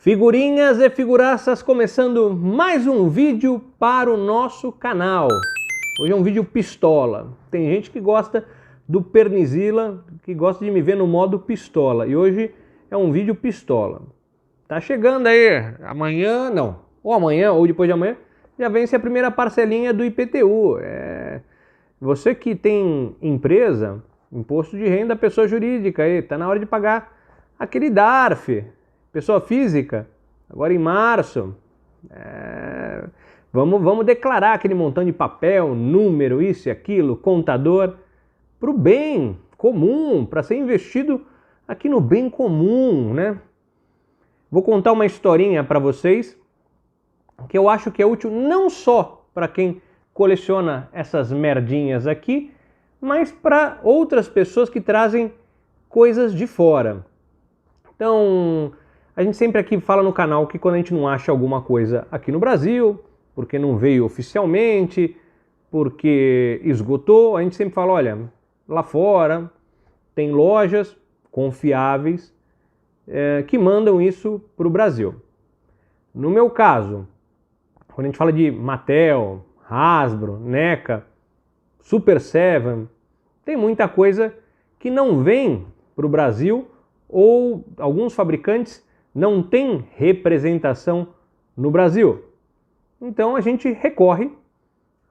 Figurinhas e figuraças, começando mais um vídeo para o nosso canal. Hoje é um vídeo pistola. Tem gente que gosta do Pernizila, que gosta de me ver no modo pistola. E hoje é um vídeo pistola. Tá chegando aí, amanhã não, ou amanhã ou depois de amanhã, já vence a primeira parcelinha do IPTU. Você que tem empresa, imposto de renda pessoa jurídica, aí tá na hora de pagar aquele DARF. Pessoa física, agora em março, vamos declarar aquele montão de papel, número, isso e aquilo, contador, para o bem comum, para ser investido aqui no bem comum, né? Vou contar uma historinha para vocês que eu acho que é útil não só para quem coleciona essas merdinhas aqui, mas para outras pessoas que trazem coisas de fora. Então, a gente sempre aqui fala no canal que quando a gente não acha alguma coisa aqui no Brasil, porque não veio oficialmente, porque esgotou, a gente sempre fala, olha, lá fora tem lojas confiáveis que mandam isso para o Brasil. No meu caso, quando a gente fala de Mattel, Hasbro, NECA, Super 7, tem muita coisa que não vem para o Brasil ou alguns fabricantes não têm representação no Brasil. Então a gente recorre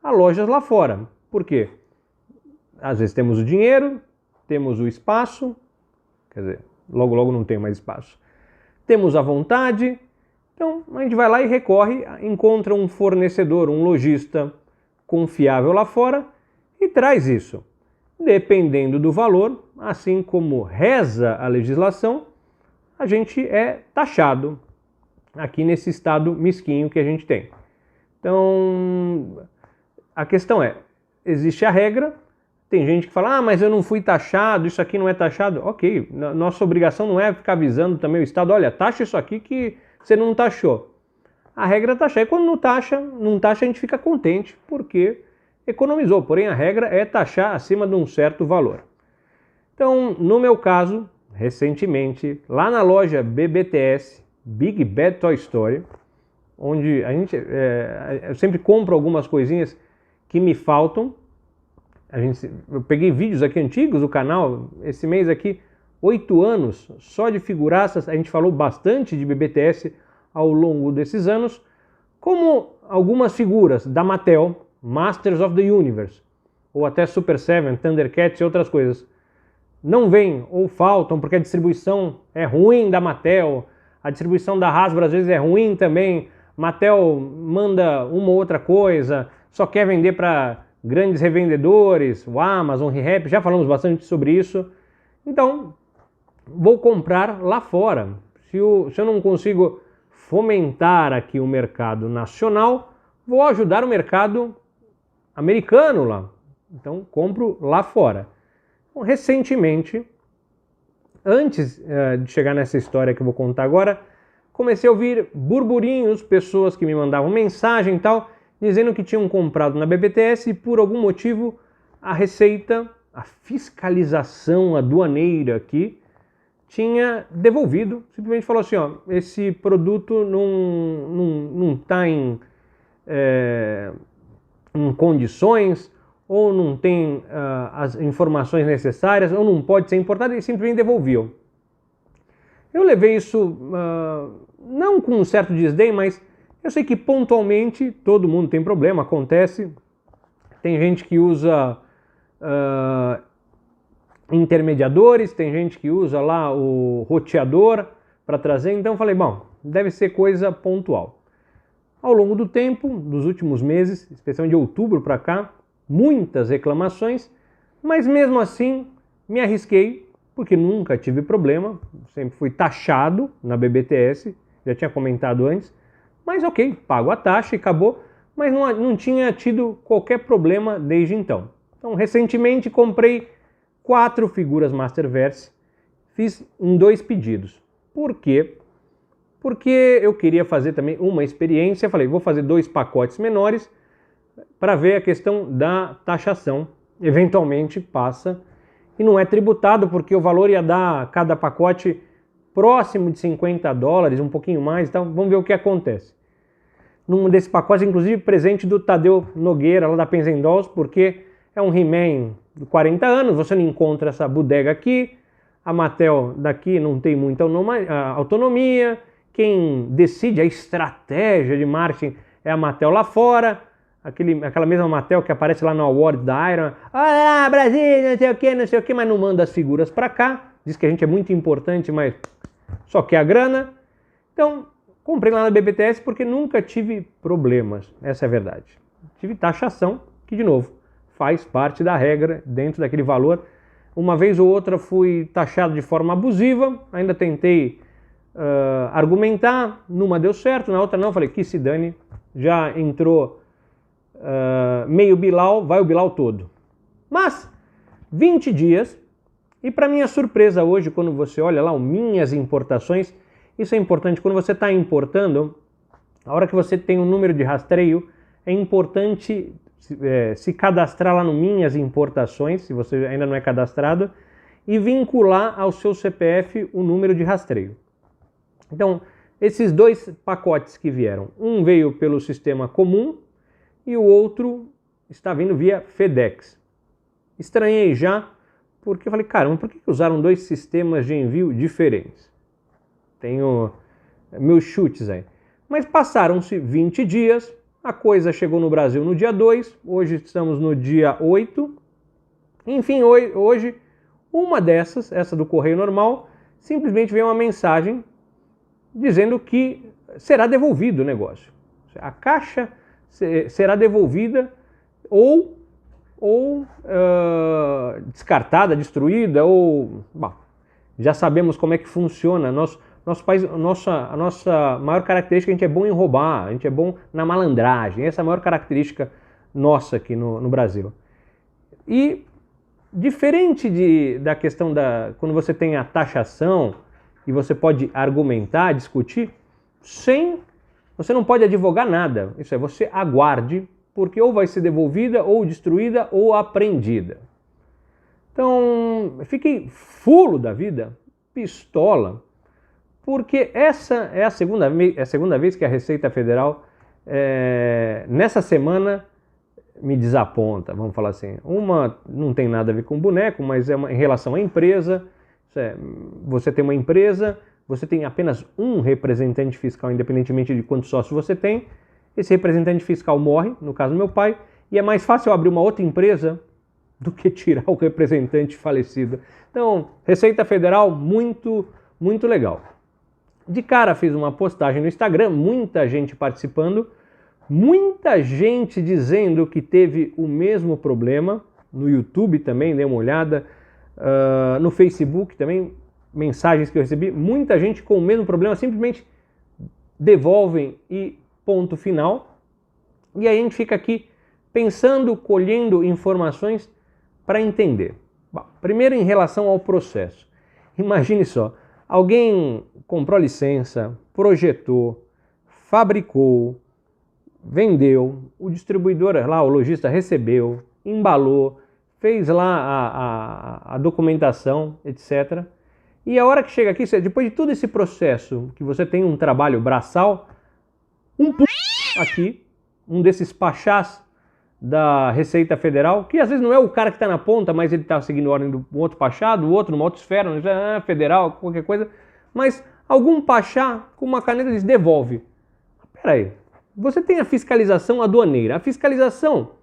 a lojas lá fora. Por quê? Às vezes temos o dinheiro, temos o espaço, quer dizer, logo não tem mais espaço. Temos a vontade, então a gente vai lá e recorre, encontra um fornecedor, um lojista confiável lá fora e traz isso. Dependendo do valor, assim como reza a legislação, a gente é taxado aqui nesse estado mesquinho que a gente tem. Então, a questão é, existe a regra, tem gente que fala, mas eu não fui taxado, isso aqui não é taxado. Ok, nossa obrigação não é ficar avisando também o Estado, olha, taxa isso aqui que você não taxou. A regra é taxar, e quando não taxa a gente fica contente, porque economizou, porém a regra é taxar acima de um certo valor. Então, no meu caso, recentemente, lá na loja BBTS, Big Bad Toy Story, onde eu sempre compro algumas coisinhas que me faltam. Eu peguei vídeos aqui antigos do canal, esse mês aqui, 8 anos só de figuraças, a gente falou bastante de BBTS ao longo desses anos, como algumas figuras da Mattel, Masters of the Universe, ou até Super 7, Thundercats e outras coisas, não vêm ou faltam porque a distribuição é ruim da Mattel, a distribuição da Hasbro às vezes é ruim também, Mattel manda uma ou outra coisa, só quer vender para grandes revendedores, o Amazon, ReHap, já falamos bastante sobre isso. Então, vou comprar lá fora. Se eu não consigo fomentar aqui o mercado nacional, vou ajudar o mercado americano lá. Então, compro lá fora. Então, recentemente, antes de chegar nessa história que eu vou contar agora, comecei a ouvir burburinhos, pessoas que me mandavam mensagem e tal, dizendo que tinham comprado na BBTS e por algum motivo a Receita, a fiscalização aduaneira aqui, tinha devolvido, simplesmente falou assim, ó, esse produto não está em condições, ou não tem as informações necessárias, ou não pode ser importado, e simplesmente devolviam. Eu levei isso, não com um certo desdém, mas eu sei que pontualmente todo mundo tem problema, acontece. Tem gente que usa intermediadores, tem gente que usa lá o roteador para trazer, então eu falei, bom, deve ser coisa pontual. Ao longo do tempo, dos últimos meses, especialmente de outubro para cá, muitas reclamações, mas mesmo assim me arrisquei, porque nunca tive problema, sempre fui taxado na BBTS, já tinha comentado antes, mas ok, pago a taxa e acabou, mas não tinha tido qualquer problema desde então. Então, recentemente comprei 4 figuras Masterverse, fiz em 2 pedidos. Por quê? Porque eu queria fazer também uma experiência, falei, vou fazer 2 pacotes menores para ver a questão da taxação. Eventualmente passa e não é tributado, porque o valor ia dar cada pacote próximo de $50, um pouquinho mais, então vamos ver o que acontece. Num desses pacotes, inclusive, presente do Tadeu Nogueira, lá da Penzendols, porque é um He-Man de 40 anos, você não encontra essa bodega aqui, a Mattel daqui não tem muita autonomia, quem decide a estratégia de marketing é a Mattel lá fora, aquela mesma Mattel que aparece lá no Award da Iron, olá Brasil, não sei o que, mas não manda as figuras para cá, diz que a gente é muito importante, mas só quer a grana. Então, comprei lá na BBTS porque nunca tive problemas, essa é a verdade. Tive taxação, que de novo, faz parte da regra, dentro daquele valor. Uma vez ou outra fui taxado de forma abusiva, ainda tentei argumentar, numa deu certo, na outra não, falei que se dane, já entrou meio Bilal, vai o Bilal todo. Mas, 20 dias, e para minha surpresa hoje, quando você olha lá o Minhas Importações, isso é importante, quando você está importando, a hora que você tem um número de rastreio, é importante se cadastrar lá no Minhas Importações, se você ainda não é cadastrado, e vincular ao seu CPF o número de rastreio. Então, esses dois pacotes que vieram, um veio pelo sistema comum e o outro está vindo via FedEx. Estranhei já, porque eu falei, caramba, por que usaram dois sistemas de envio diferentes? Tenho meus chutes aí. Mas passaram-se 20 dias, a coisa chegou no Brasil no dia 2, hoje estamos no dia 8. Enfim, hoje, uma dessas, essa do correio normal, simplesmente veio uma mensagem dizendo que será devolvido o negócio. A caixa será devolvida ou descartada, destruída, ou... Bom, já sabemos como é que funciona. Nosso país, a nossa maior característica, a gente é bom em roubar, a gente é bom na malandragem. Essa é a maior característica nossa aqui no Brasil. E diferente da questão quando você tem a taxação e você pode argumentar, discutir, você não pode advogar nada. Isso é, você aguarde, porque ou vai ser devolvida, ou destruída, ou apreendida. Então, fiquei fulo da vida, pistola, porque essa é a segunda vez que a Receita Federal, nessa semana, me desaponta, vamos falar assim. Uma não tem nada a ver com boneco, mas em relação à empresa. Você tem uma empresa, você tem apenas um representante fiscal, independentemente de quantos sócios você tem. Esse representante fiscal morre, no caso do meu pai, e é mais fácil eu abrir uma outra empresa do que tirar o representante falecido. Então, Receita Federal, muito, muito legal. De cara fiz uma postagem no Instagram, muita gente participando, muita gente dizendo que teve o mesmo problema, no YouTube também, dei uma olhada, no Facebook também, mensagens que eu recebi, muita gente com o mesmo problema, simplesmente devolvem e ponto final. E aí a gente fica aqui pensando, colhendo informações para entender. Bom, primeiro em relação ao processo. Imagine só, alguém comprou licença, projetou, fabricou, vendeu, o distribuidor lá, o lojista recebeu, embalou, fez lá a documentação, etc. E a hora que chega aqui, depois de todo esse processo, que você tem um trabalho braçal, aqui, um desses pachás da Receita Federal, que às vezes não é o cara que está na ponta, mas ele está seguindo a ordem do outro pachá, do outro, numa outra esfera, federal, qualquer coisa, mas algum pachá com uma caneta diz devolve. Peraí, você tem a fiscalização aduaneira. A fiscalização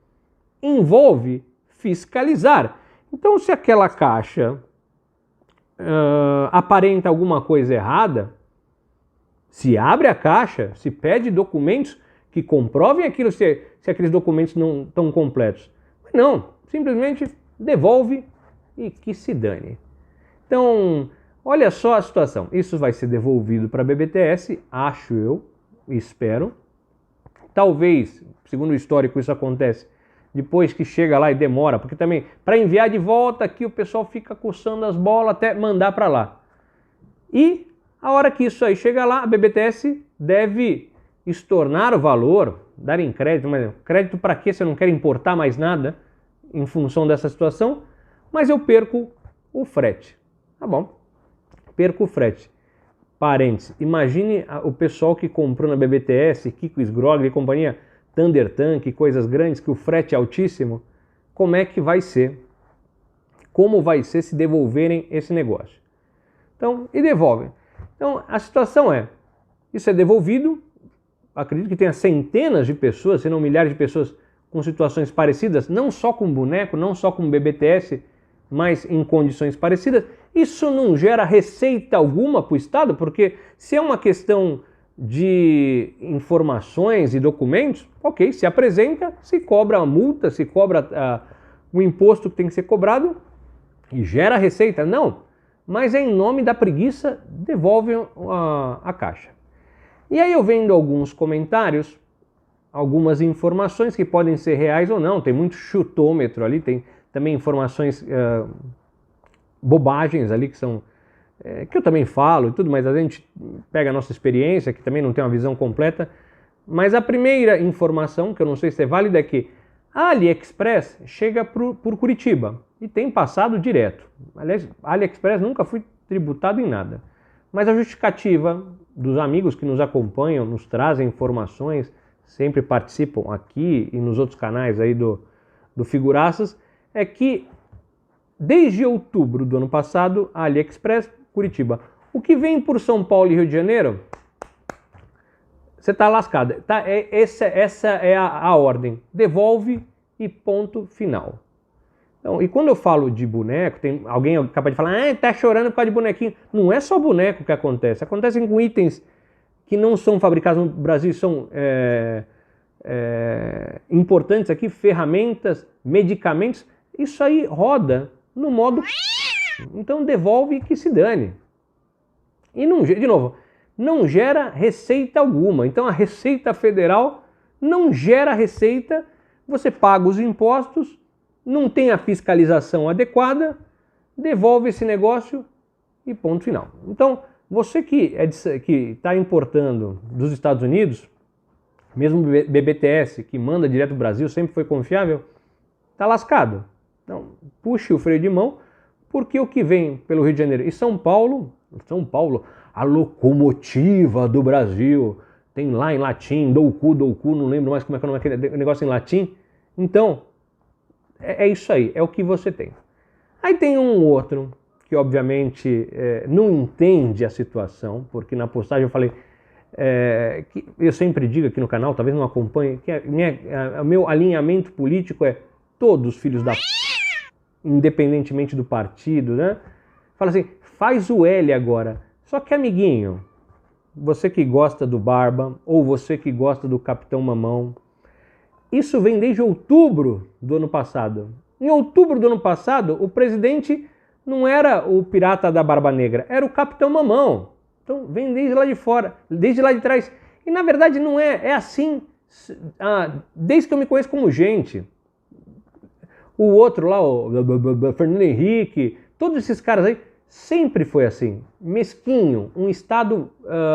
envolve fiscalizar. Então, se aquela caixa aparenta alguma coisa errada, se abre a caixa, se pede documentos que comprovem aquilo, se aqueles documentos não estão completos. Mas não, simplesmente devolve e que se dane. Então, olha só a situação. Isso vai ser devolvido para a BBTS, acho eu, espero. Talvez, segundo o histórico, isso acontece depois que chega lá e demora, porque também, para enviar de volta aqui, o pessoal fica coçando as bolas até mandar para lá. E a hora que isso aí chega lá, a BBTS deve estornar o valor, dar em crédito, mas crédito para quê se eu não quero importar mais nada em função dessa situação, mas eu perco o frete. Tá bom, perco o frete. Parênteses, imagine o pessoal que comprou na BBTS, Kiko Sgrog e companhia, Thunder Tank, coisas grandes, que o frete é altíssimo, como é que vai ser? Como vai ser se devolverem esse negócio? Então, e devolvem. Então, a situação é, isso é devolvido, acredito que tenha centenas de pessoas, se não milhares de pessoas com situações parecidas, não só com boneco, não só com BBTS, mas em condições parecidas. Isso não gera receita alguma para o Estado, porque se é uma questão de informações e documentos, ok, se apresenta, se cobra a multa, se cobra o imposto que tem que ser cobrado e gera receita. Não, mas é em nome da preguiça, devolvem a caixa. E aí eu vendo alguns comentários, algumas informações que podem ser reais ou não, tem muito chutômetro ali, tem também informações, bobagens ali que são, que eu também falo e tudo, mas a gente pega a nossa experiência, que também não tem uma visão completa, mas a primeira informação, que eu não sei se é válida, é que a AliExpress chega por Curitiba e tem passado direto. Aliás, a AliExpress nunca foi tributado em nada, mas a justificativa dos amigos que nos acompanham, nos trazem informações, sempre participam aqui e nos outros canais aí do Figuraças, é que desde outubro do ano passado, a AliExpress, Curitiba. O que vem por São Paulo e Rio de Janeiro, você está lascado. Tá? Essa é a ordem. Devolve e ponto final. Então, e quando eu falo de boneco, tem alguém capaz de falar, tá chorando por causa de bonequinho. Não é só boneco que acontece. Acontecem com itens que não são fabricados no Brasil, são importantes aqui, ferramentas, medicamentos. Isso aí roda no modo... Então devolve que se dane. E não, de novo, não gera receita alguma. Então a Receita Federal não gera receita, você paga os impostos, não tem a fiscalização adequada, devolve esse negócio e ponto final. Então, você que está importando dos Estados Unidos, mesmo BBTS, que manda direto do Brasil, sempre foi confiável, está lascado. Então, puxe o freio de mão, porque o que vem pelo Rio de Janeiro e São Paulo, a locomotiva do Brasil, tem lá em latim, doucu, não lembro mais como é que é o nome daquele negócio em latim. Então, é isso aí, é o que você tem. Aí tem um outro que obviamente não entende a situação, porque na postagem eu falei, que eu sempre digo aqui no canal, talvez não acompanhe, que o meu alinhamento político é todos filhos da p... independentemente do partido, né? Fala assim, faz o L agora. Só que, amiguinho, você que gosta do Barba, ou você que gosta do Capitão Mamão, isso vem desde outubro do ano passado. Em outubro do ano passado, o presidente não era o pirata da Barba Negra, era o Capitão Mamão. Então, vem desde lá de fora, desde lá de trás. E, na verdade, não é assim, desde que eu me conheço como gente. O outro lá, o Fernando Henrique, todos esses caras aí, sempre foi assim, mesquinho, um Estado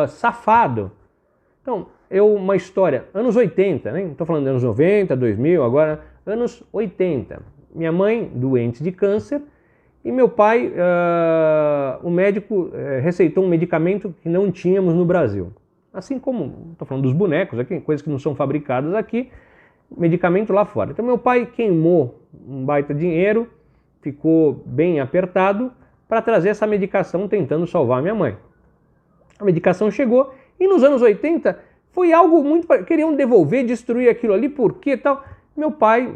safado. Então, uma história, anos 80, né? Não estou falando de anos 90, 2000, agora anos 80. Minha mãe, doente de câncer, e meu pai, o médico receitou um medicamento que não tínhamos no Brasil. Assim como, estou falando dos bonecos aqui, coisas que não são fabricadas aqui, medicamento lá fora. Então meu pai queimou um baita dinheiro, ficou bem apertado para trazer essa medicação tentando salvar minha mãe. A medicação chegou e nos anos 80 foi algo muito... Queriam devolver, destruir aquilo ali, por quê tal? Meu pai,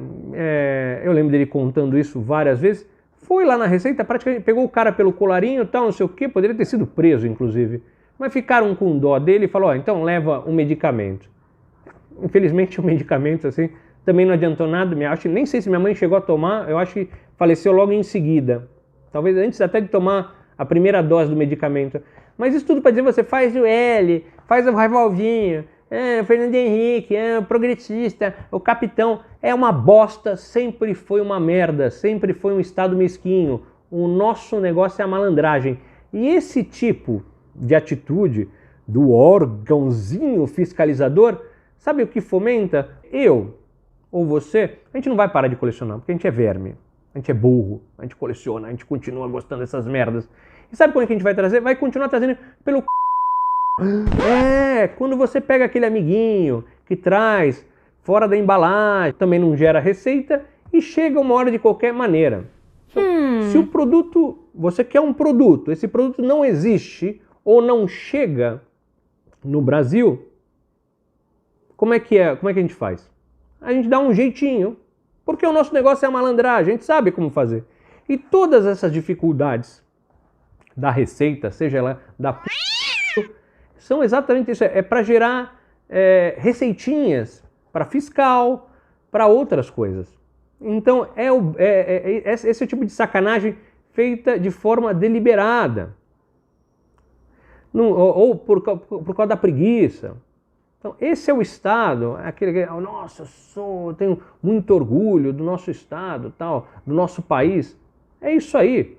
eu lembro dele contando isso várias vezes, foi lá na Receita, praticamente pegou o cara pelo colarinho, tal, não sei o quê, poderia ter sido preso inclusive, mas ficaram com dó dele e falou, então leva um medicamento. Infelizmente o medicamento assim também não adiantou nada, nem sei se minha mãe chegou a tomar, eu acho que faleceu logo em seguida, talvez antes até de tomar a primeira dose do medicamento. Mas isso tudo para dizer, você faz o L, faz o revolvinho, o Fernando Henrique, o progressista, o capitão, é uma bosta, sempre foi uma merda, sempre foi um Estado mesquinho, o nosso negócio é a malandragem. E esse tipo de atitude do órgãozinho fiscalizador, sabe o que fomenta? Eu ou você, a gente não vai parar de colecionar, porque a gente é verme, a gente é burro, a gente coleciona, a gente continua gostando dessas merdas. E sabe quando é que a gente vai trazer? Vai continuar trazendo pelo c... Quando você pega aquele amiguinho que traz fora da embalagem, também não gera receita e chega uma hora de qualquer maneira. Então, se o produto, você quer um produto, esse produto não existe ou não chega no Brasil, como é que a gente faz? A gente dá um jeitinho, porque o nosso negócio é a malandragem, a gente sabe como fazer. E todas essas dificuldades da receita, seja ela da p... são exatamente isso, é para gerar receitinhas para fiscal, para outras coisas. Então esse tipo de sacanagem feita de forma deliberada, ou por causa da preguiça. Então esse é o Estado, aquele que, nossa, eu tenho muito orgulho do nosso Estado, tal, do nosso país. É isso aí.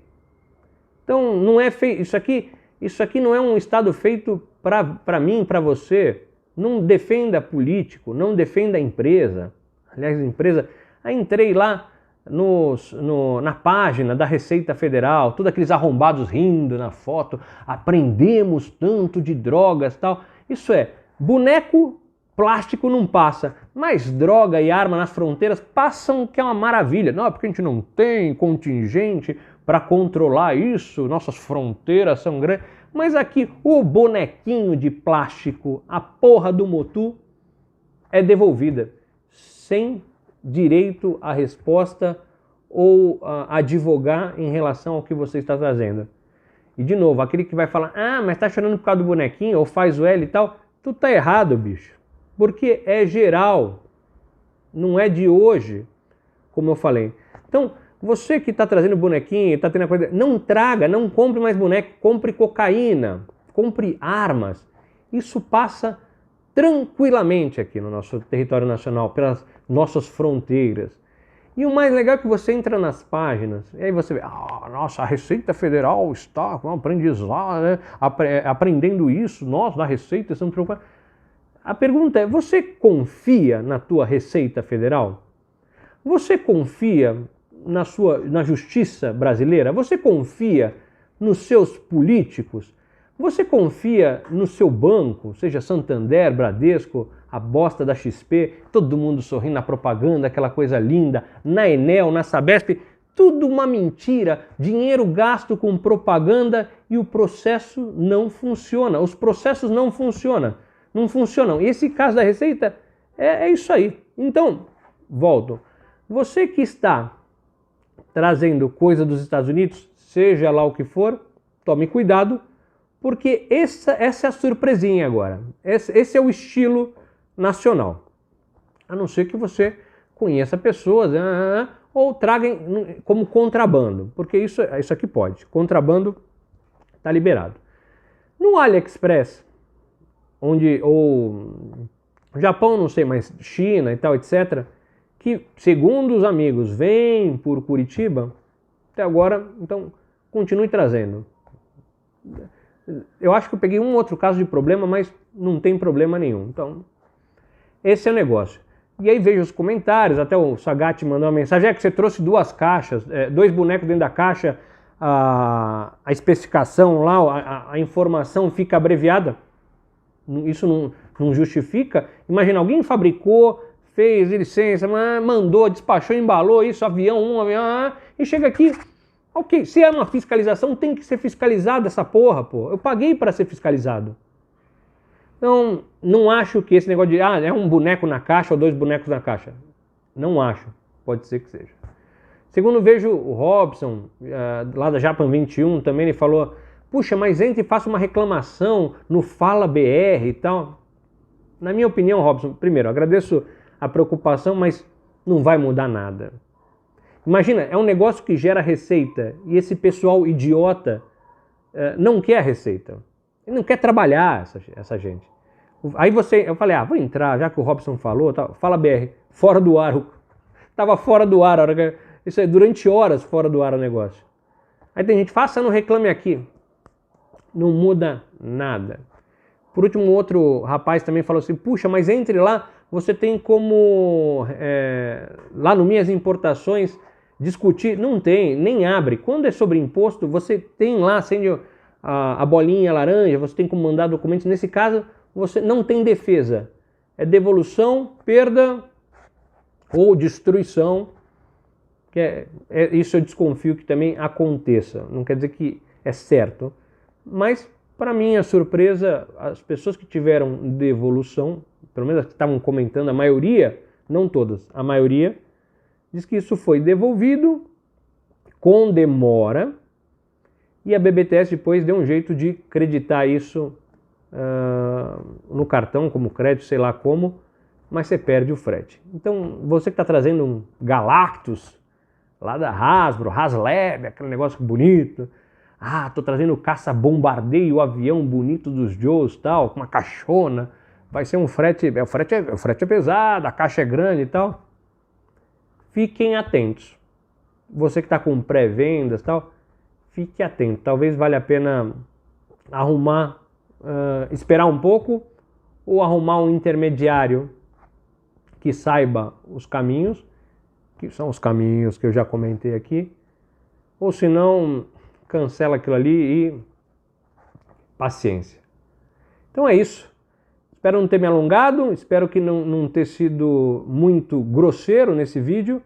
Então não é feito, isso aqui não é um Estado feito para mim, para você. Não defenda político, não defenda a empresa. Aliás, a empresa... Aí entrei lá na página da Receita Federal, todos aqueles arrombados rindo na foto, aprendemos tanto de drogas, tal. Isso boneco plástico não passa, mas droga e arma nas fronteiras passam, que é uma maravilha. Não, porque a gente não tem contingente para controlar isso, nossas fronteiras são grandes. Mas aqui, o bonequinho de plástico, a porra do motu, é devolvida sem direito à resposta ou a advogar em relação ao que você está trazendo. E de novo, aquele que vai falar, mas tá chorando por causa do bonequinho, ou faz o L e tal, tu tá errado, bicho. Porque é geral, não é de hoje, como eu falei. Então, você que está trazendo bonequinho, está tendo a coisa, não traga, não compre mais boneco, compre cocaína, compre armas. Isso passa tranquilamente aqui no nosso território nacional, pelas nossas fronteiras. E o mais legal é que você entra nas páginas, e aí você vê, nossa, a Receita Federal está com aprendizado, né? Aprendendo isso, nós da Receita estamos preocupados. A pergunta é, você confia na tua Receita Federal? Você confia na justiça brasileira? Você confia nos seus políticos? Você confia no seu banco, seja Santander, Bradesco, a bosta da XP, todo mundo sorrindo na propaganda, aquela coisa linda, na Enel, na Sabesp, tudo uma mentira, dinheiro gasto com propaganda e o processo não funciona. Os processos não funcionam. E esse caso da Receita é isso aí. Então, volto. Você que está trazendo coisa dos Estados Unidos, seja lá o que for, tome cuidado, porque essa é a surpresinha agora. Esse é o estilo nacional. A não ser que você conheça pessoas ou traga como contrabando, porque isso aqui pode. Contrabando está liberado. No AliExpress, ou Japão, não sei, mas China e tal, etc., que, segundo os amigos, vem por Curitiba, até agora, então, continue trazendo. Eu acho que eu peguei um outro caso de problema, mas não tem problema nenhum. Então, esse é o negócio. E aí vejo os comentários, até o Sagat mandou uma mensagem, que você trouxe 2 caixas, 2 bonecos dentro da caixa, a especificação lá, a informação fica abreviada. Isso não justifica. Imagina, alguém fabricou, fez licença, mandou, despachou, embalou isso, avião, e chega aqui, ok, se é uma fiscalização, tem que ser fiscalizada essa porra, pô. Eu paguei para ser fiscalizado. Então, não acho que esse negócio de, é um boneco na caixa ou 2 bonecos na caixa. Não acho, pode ser que seja. Segundo vejo o Robson, lá da Japan 21, também ele falou, puxa, mas entre e faça uma reclamação no Fala BR e tal. Na minha opinião, Robson, primeiro, agradeço a preocupação, mas não vai mudar nada. Imagina, é um negócio que gera receita e esse pessoal idiota não quer a receita. Ele não quer trabalhar, essa gente. Aí eu falei, vou entrar, já que o Robson falou, Fala BR, fora do ar. Tava fora do ar, isso é durante horas fora do ar o negócio. Aí tem gente, faça no Reclame Aqui. Não muda nada. Por último, outro rapaz também falou assim, puxa, mas entre lá, você tem como, lá no Minhas Importações, discutir. Não tem, nem abre. Quando é sobre imposto, você tem lá, sendo a bolinha laranja, você tem como mandar documentos. Nesse caso, você não tem defesa. É devolução, perda ou destruição. Isso eu desconfio que também aconteça. Não quer dizer que é certo. Mas, para minha surpresa, as pessoas que tiveram devolução, pelo menos as que estavam comentando, a maioria, não todas, a maioria, diz que isso foi devolvido com demora e a BBTS depois deu um jeito de creditar isso no cartão como crédito, sei lá como, mas você perde o frete. Então, você que está trazendo um Galactus lá da Hasbro, Haslab, aquele negócio bonito, tô trazendo o caça-bombardeio, o avião bonito dos Joes, tal, com uma caixona, vai ser um frete, o frete é pesado, a caixa é grande e tal. Fiquem atentos. Você que está com pré-vendas e tal, fique atento. Talvez valha a pena arrumar, esperar um pouco ou arrumar um intermediário que saiba os caminhos, que são os caminhos que eu já comentei aqui, ou se não, cancela aquilo ali e paciência. Então é isso. Espero não ter me alongado, espero que não ter sido muito grosseiro nesse vídeo.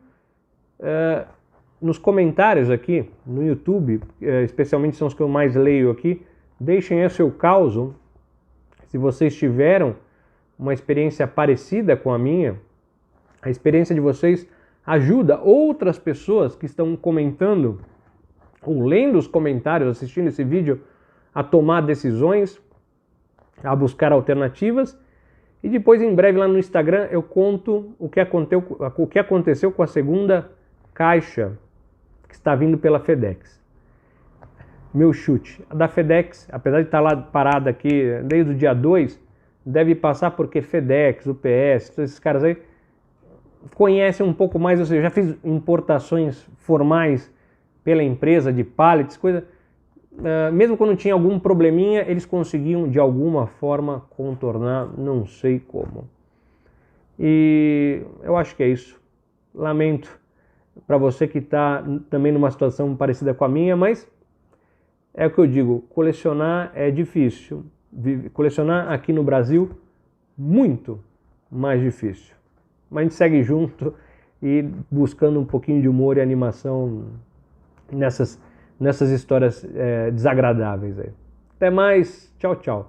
Nos comentários aqui no YouTube, especialmente são os que eu mais leio aqui, deixem aí o seu caso, se vocês tiveram uma experiência parecida com a minha. A experiência de vocês ajuda outras pessoas que estão comentando ou lendo os comentários, assistindo esse vídeo, a tomar decisões, a buscar alternativas. E depois, em breve, lá no Instagram, eu conto o que aconteceu com a segunda caixa que está vindo pela FedEx. Meu chute. A da FedEx, apesar de estar lá parada aqui desde o dia 2, deve passar porque FedEx, UPS, todos esses caras aí conhecem um pouco mais. Ou seja, eu já fiz importações formais pela empresa de pallets, coisa. Mesmo quando tinha algum probleminha, eles conseguiam de alguma forma contornar, não sei como. E eu acho que é isso. Lamento para você que está também numa situação parecida com a minha, mas é o que eu digo, colecionar é difícil. Colecionar aqui no Brasil, muito mais difícil. Mas a gente segue junto e buscando um pouquinho de humor e animação nessas histórias desagradáveis aí. Até mais, tchau, tchau.